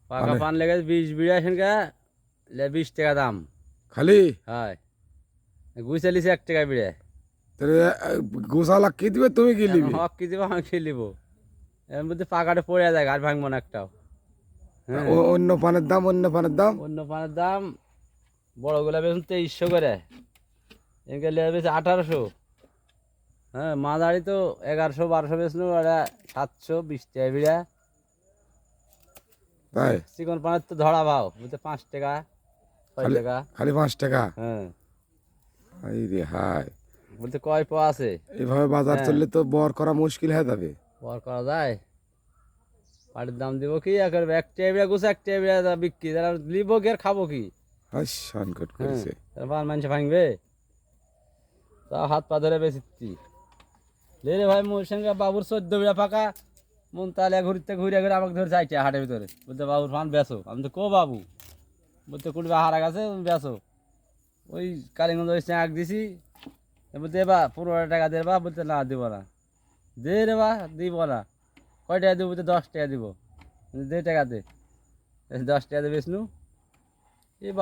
পাকা পান লেগে 20 বিড়া সেনকা 20 টাকা দাম খালি হয় গুছালিছে 1 টাকা বিড়া তাহলে গোসালা কি দিবে তুমি কি নিবি? হক কি দিব আমি খেলিব এর মধ্যে পাকাটা পড়ে যায় আর ভাঙবো না একটাও হ্যাঁ অন্য পানের দাম অন্য পানের দাম অন্য পানের দাম বড়গুলা বেশ 2300 করে এনকে লেগে বেশ 1800 হ্যাঁ মাঝারি তো 1100-1200 বেচলো ওরা 720 টাকা বিড়া তাই চিকন পানের তো ধরা ভাও বুঝতে 5 টাকা 6 টাকা খালি 5 টাকা? হ্যাঁ এই রে হাই, বলতে কয় পা আছে এভাবে বাজার হ্যাঁ। চললে তো বর করা মুশকিল হয়ে যাবে। বর করা যায় পাটির দাম দিব কি আর করবে 1 টাকা বিড়া গুছে 1 টাকা বিড়া বিক্রি তারা লিবো কি আর খাবো কি হাই সংকট হ্যাঁ করেছে। তারপর মানুষ ভাঙবে তা হাত পা ধরে বেশি লে রে ভাই মোর সঙ্গে বাবুর 14 বিড়া ফাঁকা মন তাহলে ঘুরতে ঘুরে ঘুরে আমাকে ধরে চাইছে হাটের ভিতরে বলতে বাবুর ফান বেসো আমি তো কো বাবু বলতে কুড়ি হারা গেছে বেসো ওই কালীগঞ্জ ওই চাক দিছি বলতে এবার 15 টাকা দেবা বলতে না দিব না দে রে বা দিব না কয় টাকা দেবো বলতে 10 টাকা দিব দে টাকা দে 10 টাকা দিয়ে বেচনু